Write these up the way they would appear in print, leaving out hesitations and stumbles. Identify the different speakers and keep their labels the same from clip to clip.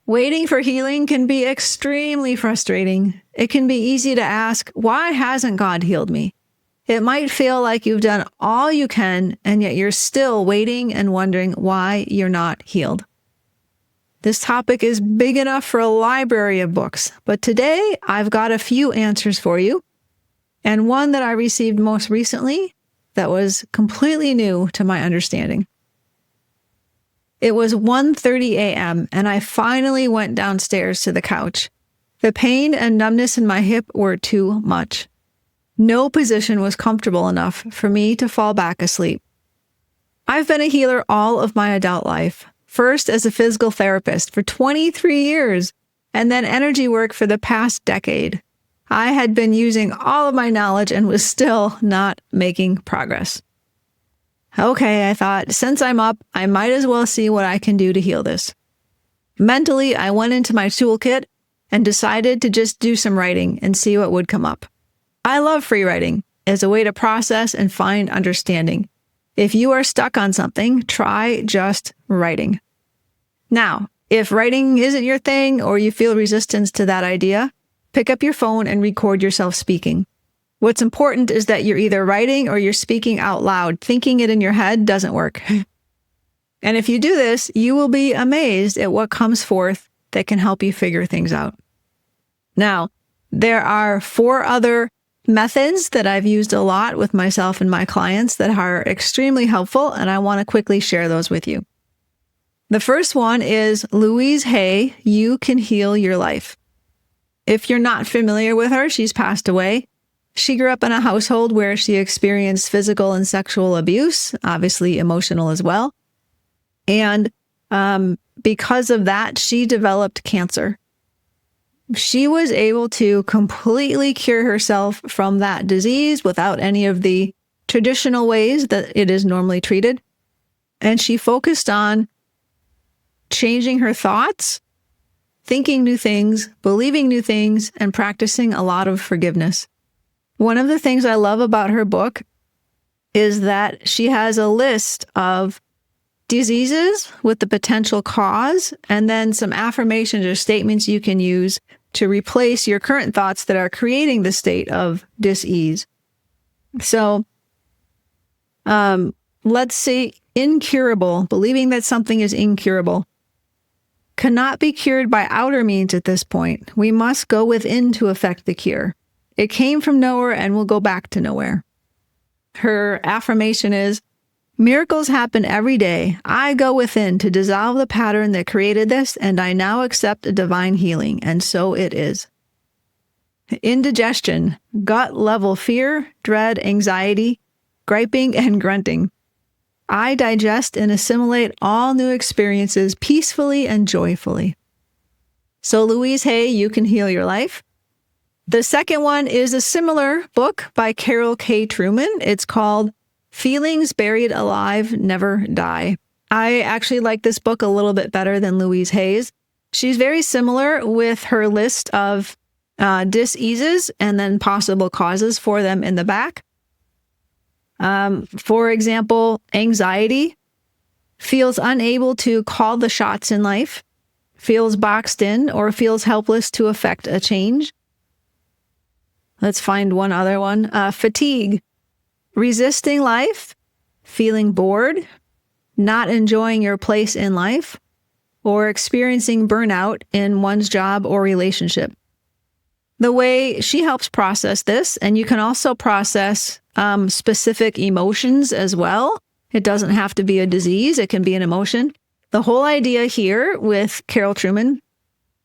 Speaker 1: Waiting for healing can be extremely frustrating. It can be easy to ask, why hasn't God healed me? It might feel like you've done all you can, and yet you're still waiting and wondering why you're not healed. This topic is big enough for a library of books, but today I've got a few answers for you, and one that I received most recently that was completely new to my understanding. It was 1:30 a.m., and I finally went downstairs to the couch. The pain and numbness in my hip were too much. No position was comfortable enough for me to fall back asleep. I've been a healer all of my adult life, first as a physical therapist for 23 years, and then energy work for the past decade. I had been using all of my knowledge and was still not making progress. Okay, I thought, since I'm up, I might as well see what I can do to heal this. Mentally, I went into my toolkit and decided to just do some writing and see what would come up. I love free writing as a way to process and find understanding. If you are stuck on something, try just writing. Now, if writing isn't your thing or you feel resistance to that idea, pick up your phone and record yourself speaking. What's important is that you're either writing or you're speaking out loud. Thinking it in your head doesn't work. And if you do this, you will be amazed at what comes forth that can help you figure things out. Now, there are 4 other methods that I've used a lot with myself and my clients that are extremely helpful, and I want to quickly share those with you. The first one is Louise Hay, You Can Heal Your Life. If you're not familiar with her, she's passed away. She grew up in a household where she experienced physical and sexual abuse, obviously emotional as well. And because of that, she developed cancer. She was able to completely cure herself from that disease without any of the traditional ways that it is normally treated. And she focused on changing her thoughts, thinking new things, believing new things, and practicing a lot of forgiveness. One of the things I love about her book is that she has a list of diseases with the potential cause, and then some affirmations or statements you can use to replace your current thoughts that are creating the state of dis-ease. So, let's say incurable, believing that something is incurable, cannot be cured by outer means at this point. We must go within to effect the cure. It came from nowhere and will go back to nowhere. Her affirmation is, miracles happen every day. I go within to dissolve the pattern that created this, and I now accept a divine healing, and so it is. Indigestion, gut-level fear, dread, anxiety, griping, and grunting. I digest and assimilate all new experiences peacefully and joyfully. So Louise Hay, You Can Heal Your Life. The second one is a similar book by Carol K. Trueman. It's called Feelings Buried Alive Never Die. I actually like this book a little bit better than Louise Hay's. She's very similar with her list of dis-eases and then possible causes for them in the back. For example, anxiety, feels unable to call the shots in life, feels boxed in, or feels helpless to effect a change. Let's find one other one. Fatigue, resisting life, feeling bored, not enjoying your place in life, or experiencing burnout in one's job or relationship. The way she helps process this, and you can also process specific emotions as well. It doesn't have to be a disease. It can be an emotion. The whole idea here with Carol Trueman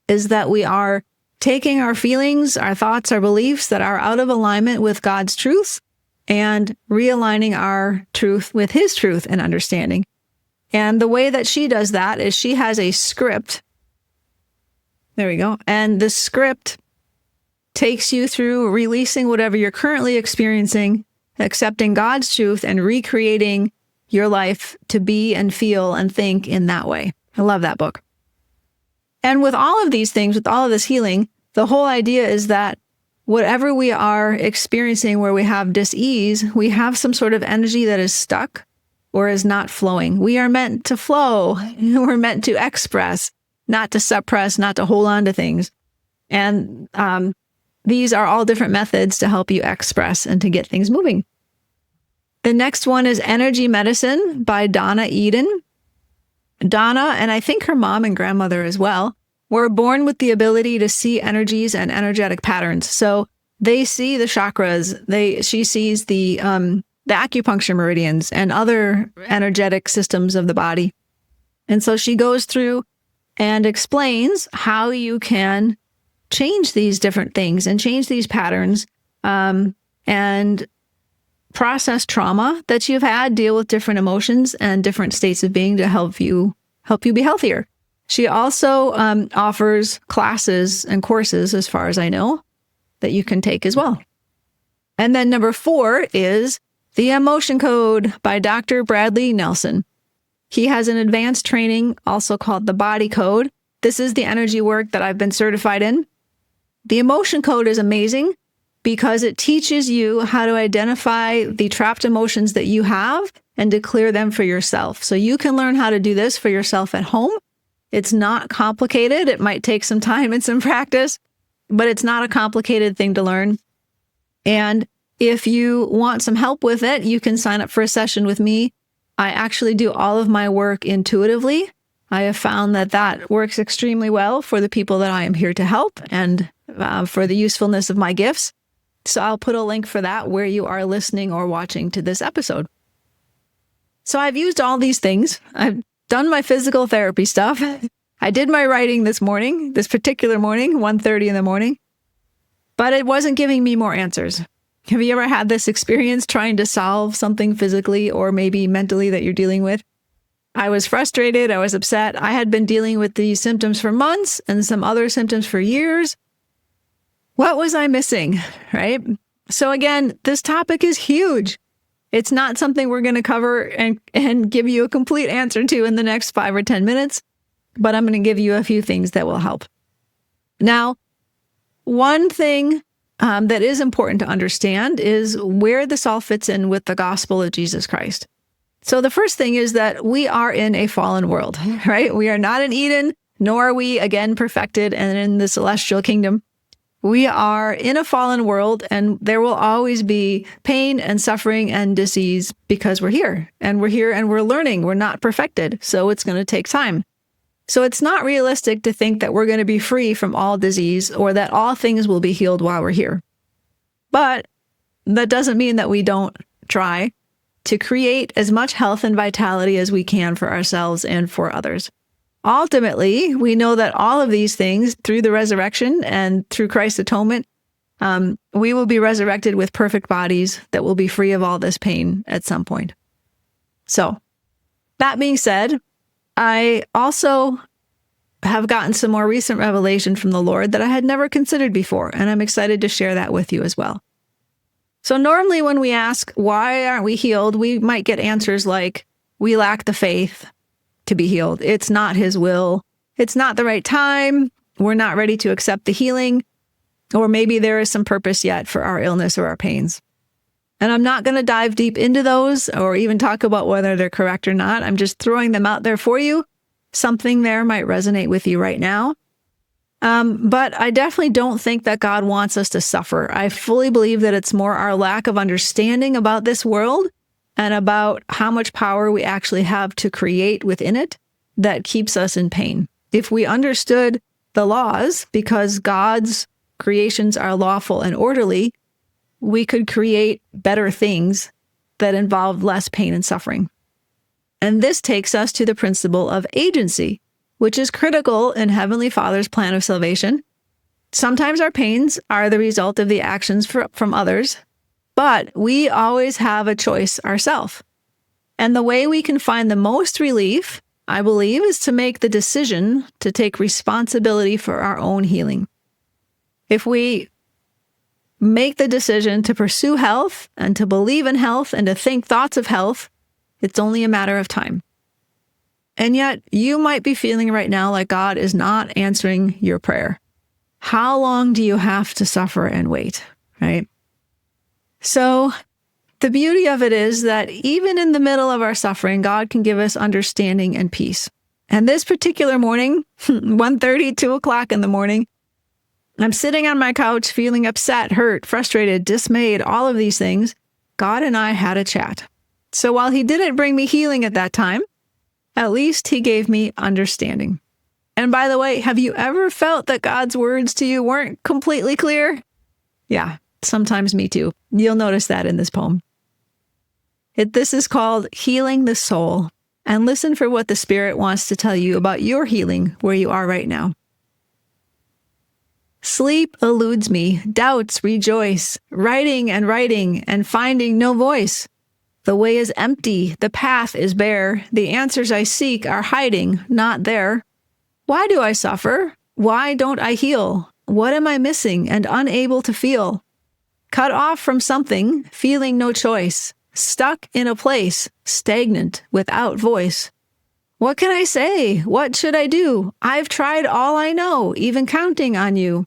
Speaker 1: is that we are taking our feelings, our thoughts, our beliefs that are out of alignment with God's truth and realigning our truth with His truth and understanding. And the way that she does that is she has a script. There we go. And the script takes you through releasing whatever you're currently experiencing, accepting God's truth, and recreating your life to be and feel and think in that way. I love that book. And with all of these things, with all of this healing, the whole idea is that whatever we are experiencing where we have dis-ease, we have some sort of energy that is stuck or is not flowing. We are meant to flow. We're meant to express. not to suppress, not to hold on to things. And these are all different methods to help you express and to get things moving. The next one is Energy Medicine by Donna Eden. Donna, and I think her mom and grandmother as well, were born with the ability to see energies and energetic patterns. So they see the chakras. She sees the acupuncture meridians and other energetic systems of the body. And so she goes through and explains how you can change these different things and change these patterns and process trauma that you've had, deal with different emotions and different states of being to help you be healthier. She also offers classes and courses, as far as I know, that you can take as well. And then number 4 is The Emotion Code by Dr. Bradley Nelson. He has an advanced training also called the Body Code. This is the energy work that I've been certified in. The Emotion Code is amazing because it teaches you how to identify the trapped emotions that you have and to clear them for yourself. So you can learn how to do this for yourself at home. It's not complicated. It might take some time and some practice, but it's not a complicated thing to learn. And if you want some help with it, you can sign up for a session with me. I actually do all of my work intuitively. I have found that that works extremely well for the people that I am here to help and for the usefulness of my gifts. So I'll put a link for that where you are listening or watching to this episode. So I've used all these things. I've done my physical therapy stuff. I did my writing this particular morning, 1:30 in the morning, but it wasn't giving me more answers. Have you ever had this experience trying to solve something physically or maybe mentally that you're dealing with? I was frustrated. I was upset. I had been dealing with these symptoms for months and some other symptoms for years. What was I missing, right? So again, this topic is huge. It's not something we're going to cover and give you a complete answer to in the next 5 or 10 minutes, but I'm going to give you a few things that will help. Now, one thing that is important to understand is where this all fits in with the gospel of Jesus Christ. So the first thing is that we are in a fallen world, right? We are not in Eden, nor are we again perfected and in the celestial kingdom. We are in a fallen world, and there will always be pain and suffering and disease because we're here and we're learning. We're not perfected, so it's going to take time. So it's not realistic to think that we're going to be free from all disease or that all things will be healed while we're here. But that doesn't mean that we don't try to create as much health and vitality as we can for ourselves and for others. Ultimately, we know that all of these things, through the resurrection and through Christ's atonement, we will be resurrected with perfect bodies that will be free of all this pain at some point. So, that being said, I also have gotten some more recent revelation from the Lord that I had never considered before, and I'm excited to share that with you as well. So normally when we ask, why aren't we healed? We might get answers like, we lack the faith to be healed. It's not His will. It's not the right time. We're not ready to accept the healing. Or maybe there is some purpose yet for our illness or our pains. And I'm not going to dive deep into those or even talk about whether they're correct or not. I'm just throwing them out there for you. Something there might resonate with you right now. But I definitely don't think that God wants us to suffer. I fully believe that it's more our lack of understanding about this world and about how much power we actually have to create within it that keeps us in pain. If we understood the laws, because God's creations are lawful and orderly, we could create better things that involve less pain and suffering. And this takes us to the principle of agency, which is critical in Heavenly Father's plan of salvation. Sometimes our pains are the result of the actions from others, but we always have a choice ourselves. And the way we can find the most relief, I believe, is to make the decision to take responsibility for our own healing. If we make the decision to pursue health and to believe in health and to think thoughts of health, it's only a matter of time. And yet you might be feeling right now like God is not answering your prayer. How long do you have to suffer and wait, right? So the beauty of it is that even in the middle of our suffering, God can give us understanding and peace. And this particular morning, 1:30, 2 o'clock in the morning, I'm sitting on my couch feeling upset, hurt, frustrated, dismayed, all of these things. God and I had a chat. So while he didn't bring me healing at that time, at least he gave me understanding. And by the way, have you ever felt that God's words to you weren't completely clear? Yeah, sometimes me too. You'll notice that in this poem. This is called Healing the Soul. And listen for what the Spirit wants to tell you about your healing where you are right now. Sleep eludes me, doubts rejoice, writing and finding no voice. The way is empty, the path is bare, the answers I seek are hiding, not there. Why do I suffer? Why don't I heal? What am I missing and unable to feel? Cut off from something, feeling no choice, stuck in a place, stagnant, without voice. What can I say? What should I do? I've tried all I know, even counting on you.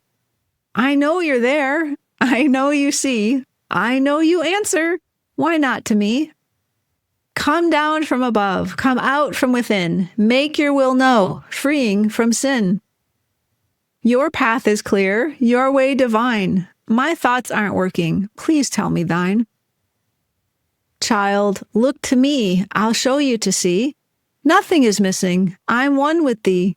Speaker 1: I know you're there. I know you see. I know you answer. Why not to me? Come down from above. Come out from within. Make your will know, freeing from sin. Your path is clear. Your way divine. My thoughts aren't working. Please tell me thine. Child, look to me. I'll show you to see. Nothing is missing. I'm one with thee.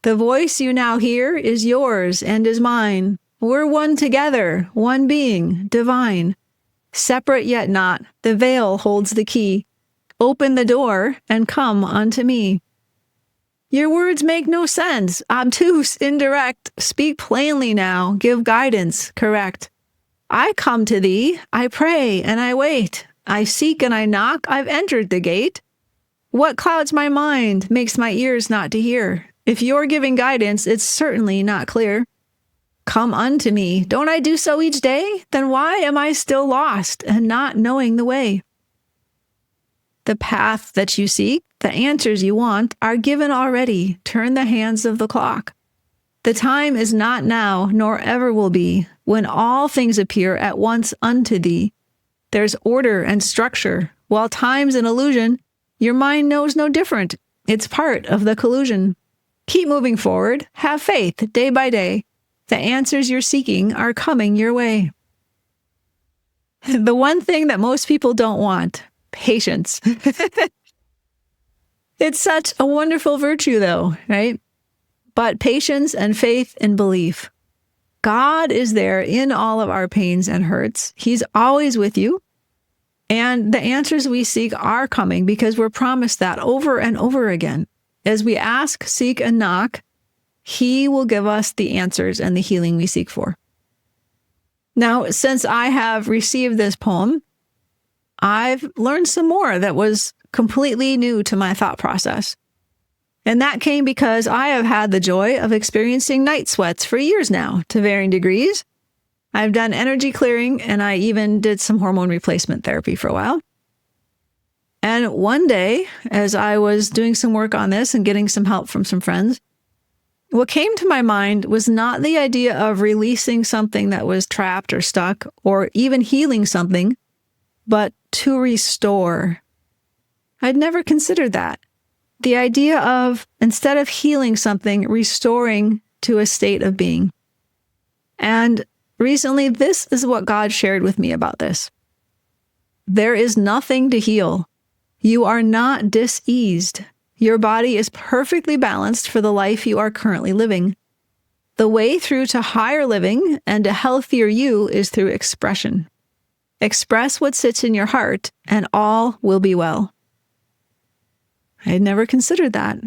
Speaker 1: The voice you now hear is yours and is mine. We're one together, one being, divine. Separate yet not, the veil holds the key. Open the door and come unto me. Your words make no sense, obtuse, indirect. Speak plainly now, give guidance, correct. I come to thee, I pray and I wait. I seek and I knock, I've entered the gate. What clouds my mind, makes my ears not to hear? If you're giving guidance, it's certainly not clear. Come unto me. Don't I do so each day? Then why am I still lost and not knowing the way? The path that you seek, the answers you want, are given already. Turn the hands of the clock. The time is not now, nor ever will be, when all things appear at once unto thee. There's order and structure. While time's an illusion, your mind knows no different. It's part of the collusion. Keep moving forward. Have faith day by day. The answers you're seeking are coming your way. The one thing that most people don't want, patience. It's such a wonderful virtue though, right? But patience and faith and belief. God is there in all of our pains and hurts. He's always with you. And the answers we seek are coming because we're promised that over and over again. As we ask, seek, and knock, he will give us the answers and the healing we seek for. Now, since I have received this poem, I've learned some more that was completely new to my thought process. And that came because I have had the joy of experiencing night sweats for years now, to varying degrees. I've done energy clearing, and I even did some hormone replacement therapy for a while. And one day, as I was doing some work on this and getting some help from some friends, what came to my mind was not the idea of releasing something that was trapped or stuck, or even healing something, but to restore. I'd never considered that. The idea of, instead of healing something, restoring to a state of being. And recently, this is what God shared with me about this. There is nothing to heal. You are not diseased. Your body is perfectly balanced for the life you are currently living. The way through to higher living and a healthier you is through expression. Express what sits in your heart, and all will be well. I had never considered that.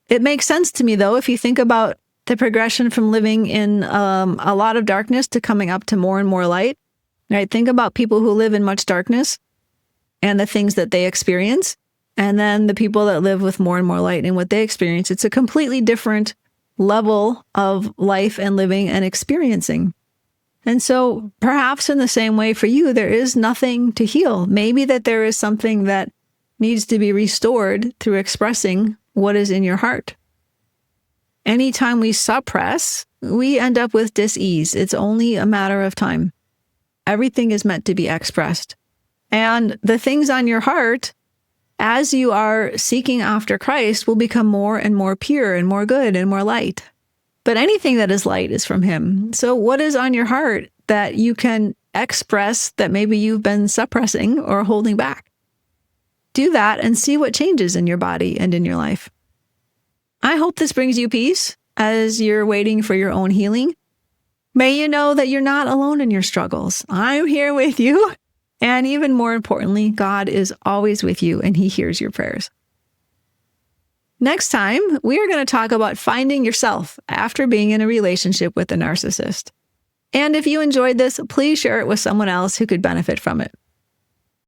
Speaker 1: It makes sense to me, though, if you think about the progression from living in a lot of darkness to coming up to more and more light. Right? Think about people who live in much darkness and the things that they experience. And then the people that live with more and more light and what they experience, it's a completely different level of life and living and experiencing. And so perhaps in the same way for you, there is nothing to heal. Maybe that there is something that needs to be restored through expressing what is in your heart. Anytime we suppress, we end up with dis-ease. It's only a matter of time. Everything is meant to be expressed. And the things on your heart, as you are seeking after Christ, will become more and more pure and more good and more light. But anything that is light is from him. So what is on your heart that you can express that maybe you've been suppressing or holding back? Do that and see what changes in your body and in your life. I hope this brings you peace as you're waiting for your own healing. May you know that you're not alone in your struggles. I'm here with you. And even more importantly, God is always with you and he hears your prayers. Next time, we are going to talk about finding yourself after being in a relationship with a narcissist. And if you enjoyed this, please share it with someone else who could benefit from it.